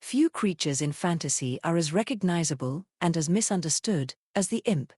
Few creatures in fantasy are as recognizable and as misunderstood as the imp.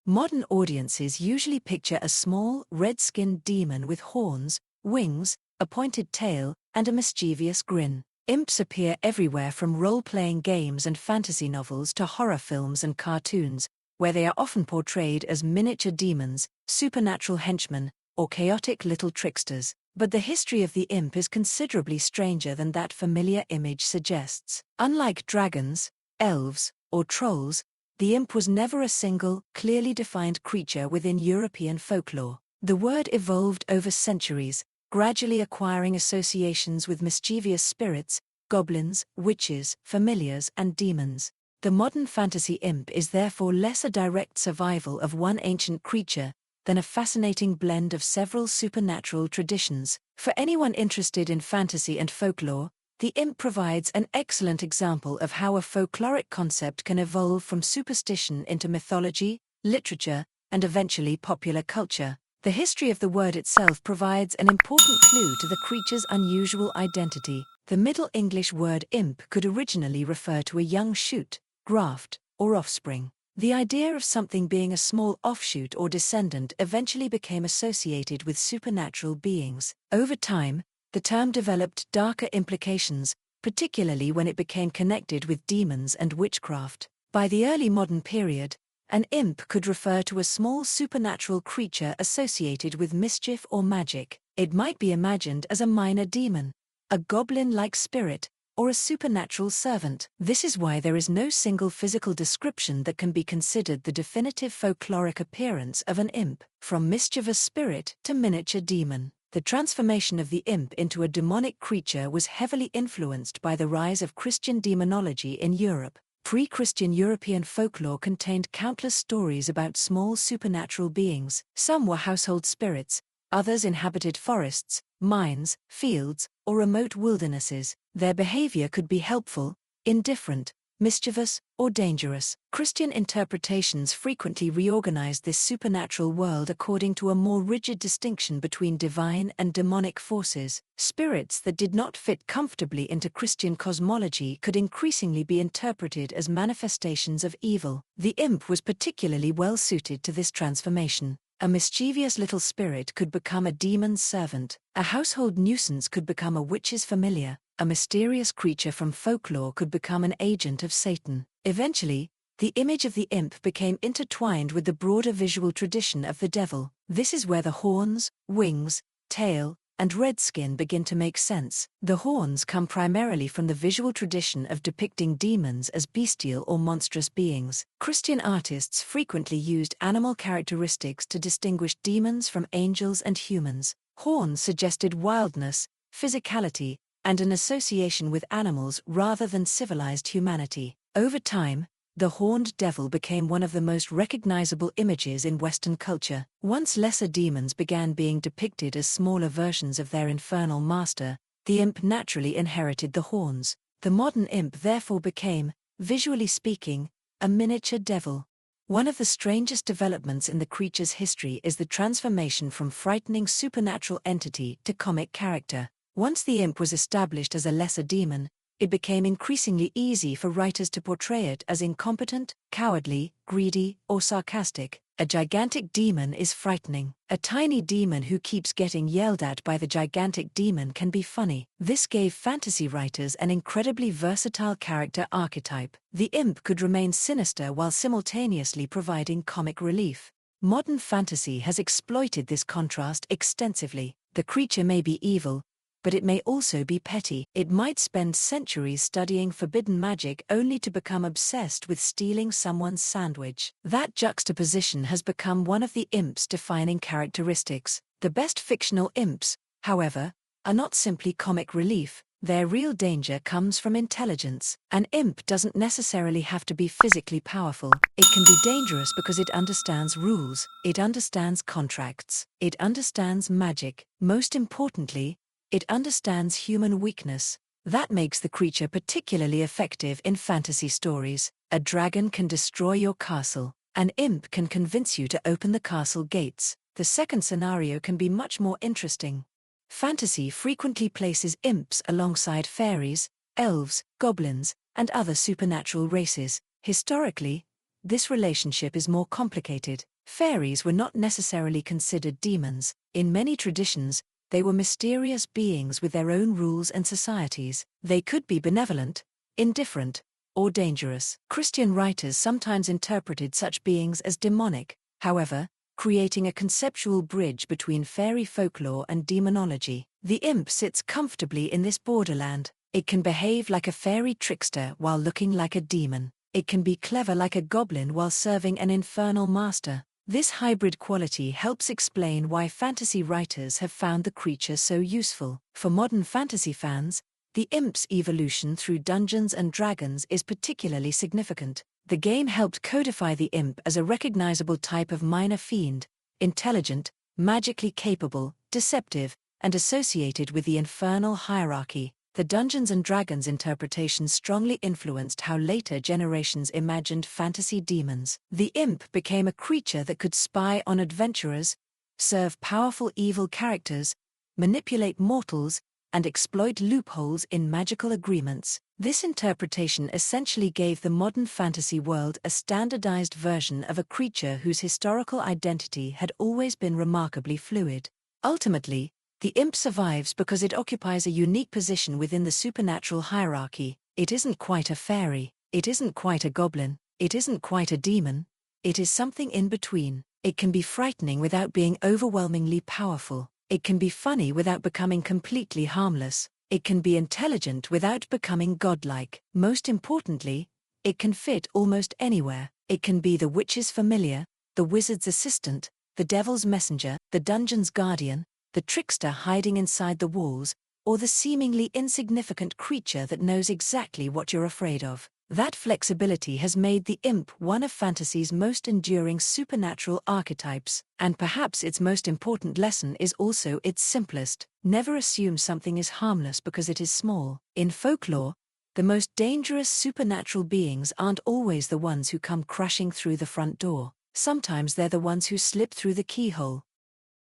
Modern audiences usually picture a small, red-skinned demon with horns, wings, a pointed tail, and a mischievous grin. Imps appear everywhere from role-playing games and fantasy novels to horror films and cartoons, where they are often portrayed as miniature demons, supernatural henchmen, or chaotic little tricksters. But the history of the imp is considerably stranger than that familiar image suggests. Unlike dragons, elves, or trolls, the imp was never a single, clearly defined creature within European folklore. The word evolved over centuries, gradually acquiring associations with mischievous spirits, goblins, witches, familiars, and demons. The modern fantasy imp is therefore less a direct survival of one ancient creature than a fascinating blend of several supernatural traditions. For anyone interested in fantasy and folklore, the imp provides an excellent example of how a folkloric concept can evolve from superstition into mythology, literature, and eventually popular culture. The history of the word itself provides an important clue to the creature's unusual identity. The Middle English word imp could originally refer to a young shoot, graft, or offspring. The idea of something being a small offshoot or descendant eventually became associated with supernatural beings. Over time, the term developed darker implications, particularly when it became connected with demons and witchcraft. By the early modern period, an imp could refer to a small supernatural creature associated with mischief or magic. It might be imagined as a minor demon, a goblin-like spirit, or a supernatural servant. This is why there is no single physical description that can be considered the definitive folkloric appearance of an imp. From mischievous spirit to miniature demon, the transformation of the imp into a demonic creature was heavily influenced by the rise of Christian demonology in Europe. Pre-Christian European folklore contained countless stories about small supernatural beings. Some were household spirits, others inhabited forests, mines, fields, or remote wildernesses. Their behavior could be helpful, indifferent, mischievous, or dangerous. Christian interpretations frequently reorganized this supernatural world according to a more rigid distinction between divine and demonic forces. Spirits that did not fit comfortably into Christian cosmology could increasingly be interpreted as manifestations of evil. The imp was particularly well suited to this transformation. A mischievous little spirit could become a demon's servant. A household nuisance could become a witch's familiar. A mysterious creature from folklore could become an agent of Satan. Eventually, the image of the imp became intertwined with the broader visual tradition of the devil. This is where the horns, wings, tail, and red skin begin to make sense. The horns come primarily from the visual tradition of depicting demons as bestial or monstrous beings. Christian artists frequently used animal characteristics to distinguish demons from angels and humans. Horns suggested wildness, physicality, and an association with animals rather than civilized humanity. Over time, the horned devil became one of the most recognizable images in Western culture. Once lesser demons began being depicted as smaller versions of their infernal master, the imp naturally inherited the horns. The modern imp therefore became, visually speaking, a miniature devil. One of the strangest developments in the creature's history is the transformation from frightening supernatural entity to comic character. Once the imp was established as a lesser demon, it became increasingly easy for writers to portray it as incompetent, cowardly, greedy, or sarcastic. A gigantic demon is frightening. A tiny demon who keeps getting yelled at by the gigantic demon can be funny. This gave fantasy writers an incredibly versatile character archetype. The imp could remain sinister while simultaneously providing comic relief. Modern fantasy has exploited this contrast extensively. The creature may be evil, but it may also be petty. It might spend centuries studying forbidden magic only to become obsessed with stealing someone's sandwich. That juxtaposition has become one of the imp's defining characteristics. The best fictional imps, however, are not simply comic relief. Their real danger comes from intelligence. An imp doesn't necessarily have to be physically powerful. It can be dangerous because it understands rules, it understands contracts, it understands magic. Most importantly, it understands human weakness. That makes the creature particularly effective in fantasy stories. A dragon can destroy your castle. An imp can convince you to open the castle gates. The second scenario can be much more interesting. Fantasy frequently places imps alongside fairies, elves, goblins, and other supernatural races. Historically, this relationship is more complicated. Fairies were not necessarily considered demons. In many traditions, they were mysterious beings with their own rules and societies. They could be benevolent, indifferent, or dangerous. Christian writers sometimes interpreted such beings as demonic, however, creating a conceptual bridge between fairy folklore and demonology. The imp sits comfortably in this borderland. It can behave like a fairy trickster while looking like a demon. It can be clever like a goblin while serving an infernal master. This hybrid quality helps explain why fantasy writers have found the creature so useful. For modern fantasy fans, the imp's evolution through Dungeons and Dragons is particularly significant. The game helped codify the imp as a recognizable type of minor fiend, intelligent, magically capable, deceptive, and associated with the infernal hierarchy. The Dungeons and Dragons interpretation strongly influenced how later generations imagined fantasy demons. The imp became a creature that could spy on adventurers, serve powerful evil characters, manipulate mortals, and exploit loopholes in magical agreements. This interpretation essentially gave the modern fantasy world a standardized version of a creature whose historical identity had always been remarkably fluid. Ultimately, the imp survives because it occupies a unique position within the supernatural hierarchy. It isn't quite a fairy, it isn't quite a goblin, it isn't quite a demon, it is something in between. It can be frightening without being overwhelmingly powerful. It can be funny without becoming completely harmless. It can be intelligent without becoming godlike. Most importantly, it can fit almost anywhere. It can be the witch's familiar, the wizard's assistant, the devil's messenger, the dungeon's guardian, the trickster hiding inside the walls, or the seemingly insignificant creature that knows exactly what you're afraid of. That flexibility has made the imp one of fantasy's most enduring supernatural archetypes, and perhaps its most important lesson is also its simplest. Never assume something is harmless because it is small. In folklore, the most dangerous supernatural beings aren't always the ones who come crashing through the front door. Sometimes they're the ones who slip through the keyhole.